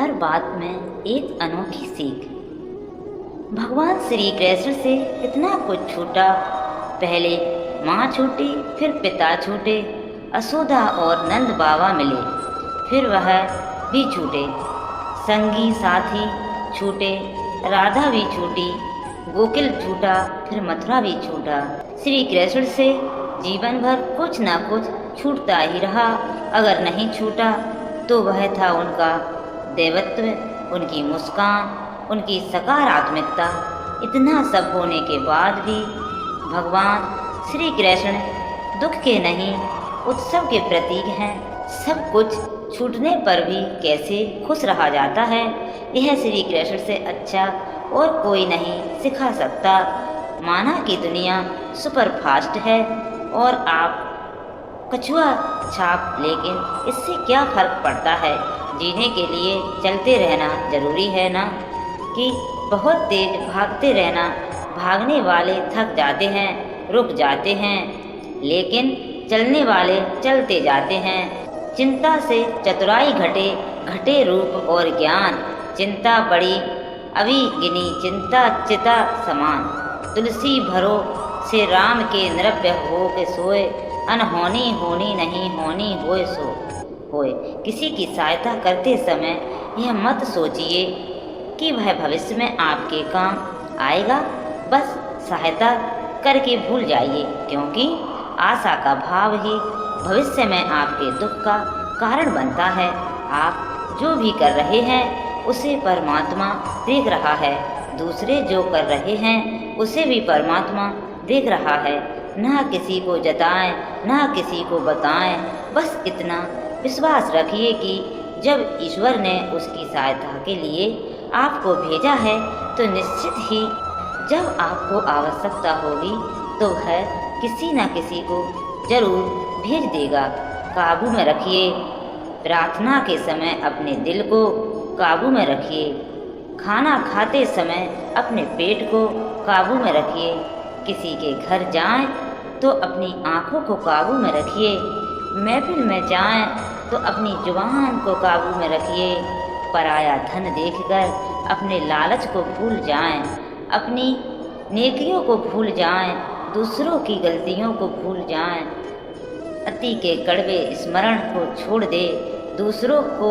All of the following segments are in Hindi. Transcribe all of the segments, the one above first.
हर बात में एक अनोखी सीख। भगवान श्री कृष्ण से कितना कुछ छूटा। पहले माँ छूटी, फिर पिता छूटे, यशोदा और नंद बाबा मिले, फिर वह भी छूटे, संगी साथी छूटे, राधा भी छूटी, गोकुल छूटा, फिर मथुरा भी छूटा। श्री कृष्ण से जीवन भर कुछ ना कुछ छूटता ही रहा। अगर नहीं छूटा तो वह था उनका देवत्व, उनकी मुस्कान, उनकी सकारात्मकता। इतना सब होने के बाद भी भगवान श्री कृष्ण दुख के नहीं, उत्सव के प्रतीक हैं। सब कुछ छूटने पर भी कैसे खुश रहा जाता है, यह श्री कृष्ण से अच्छा और कोई नहीं सिखा सकता। माना कि दुनिया सुपर फास्ट है और आप कछुआ छाप, लेकिन इससे क्या फर्क पड़ता है। जीने के लिए चलते रहना जरूरी है ना, कि बहुत तेज भागते रहना। भागने वाले थक जाते हैं, रुक जाते हैं, लेकिन चलने वाले चलते जाते हैं। चिंता से चतुराई घटे, घटे रूप और ज्ञान। चिंता बड़ी अभी गिनी, चिंता चिता समान। तुलसी भरो से राम के नृत्य हो के सोए, अनहोनी होनी नहीं होनी होए सो होए। किसी की सहायता करते समय यह मत सोचिए कि वह भविष्य में आपके काम आएगा। बस सहायता करके भूल जाइए, क्योंकि आशा का भाव ही भविष्य में आपके दुख का कारण बनता है। आप जो भी कर रहे हैं उसे परमात्मा देख रहा है, दूसरे जो कर रहे हैं उसे भी परमात्मा देख रहा है। ना किसी को जताएं, ना किसी को बताएं, बस इतना विश्वास रखिए कि जब ईश्वर ने उसकी सहायता के लिए आपको भेजा है तो निश्चित ही जब आपको आवश्यकता होगी तो वह किसी न किसी को जरूर भेज देगा। काबू में रखिए। प्रार्थना के समय अपने दिल को काबू में रखिए। खाना खाते समय अपने पेट को काबू में रखिए। किसी के घर जाएं तो अपनी आँखों को काबू में रखिए। महफिल में जाएं तो अपनी जुबान को काबू में रखिए। पराया धन देखकर अपने लालच को भूल जाएं, अपनी नेकियों को भूल जाएं, दूसरों की गलतियों को भूल जाएं। अति के कड़वे स्मरण को छोड़ दे, दूसरों को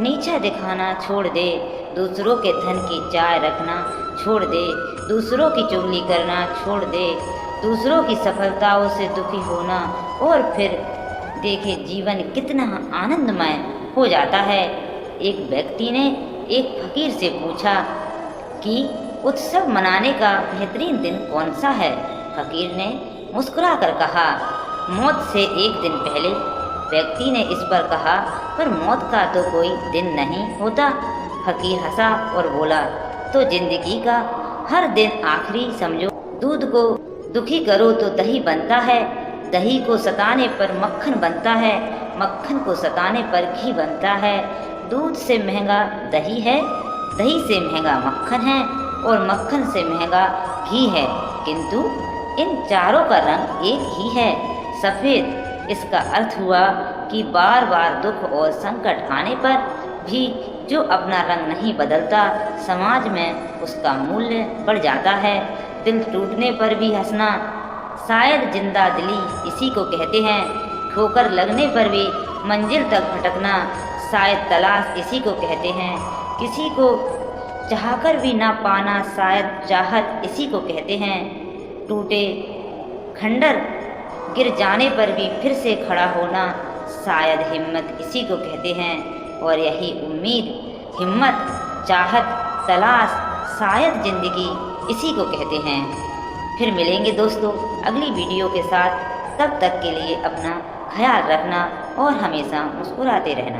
नीचा दिखाना छोड़ दे, दूसरों के धन की चाय रखना छोड़ दे, दूसरों की चुगली करना छोड़ दे, दूसरों की सफलताओं से दुखी होना, और फिर देखे जीवन कितना आनंदमय हो जाता है। एक व्यक्ति ने एक फकीर से पूछा कि उत्सव मनाने का बेहतरीन दिन कौन सा है। फकीर ने मुस्कुराकर कहा, मौत से एक दिन पहले। व्यक्ति ने इस पर कहा, पर मौत का तो कोई दिन नहीं होता। फकीर हंसा और बोला, तो जिंदगी का हर दिन आखिरी समझो। दूध को दुखी करो तो दही बनता है, दही को सताने पर मक्खन बनता है, मक्खन को सताने पर घी बनता है। दूध से महंगा दही है, दही से महंगा मक्खन है, और मक्खन से महंगा घी है, किंतु इन चारों का रंग एक ही है, सफ़ेद। इसका अर्थ हुआ कि बार बार दुख और संकट आने पर भी जो अपना रंग नहीं बदलता, समाज में उसका मूल्य बढ़ जाता है। दिल टूटने पर भी हंसना, शायद जिंदा दिली इसी को कहते हैं। ठोकर लगने पर भी मंजिल तक भटकना, शायद तलाश इसी को कहते हैं। किसी को चाहकर भी ना पाना, शायद चाहत इसी को कहते हैं। टूटे खंडर गिर जाने पर भी फिर से खड़ा होना, शायद हिम्मत इसी को कहते हैं। और यही उम्मीद, हिम्मत, चाहत, तलाश, शायद जिंदगी इसी को कहते हैं। फिर मिलेंगे दोस्तों अगली वीडियो के साथ। तब तक के लिए अपना ख्याल रखना और हमेशा मुस्कुराते रहना।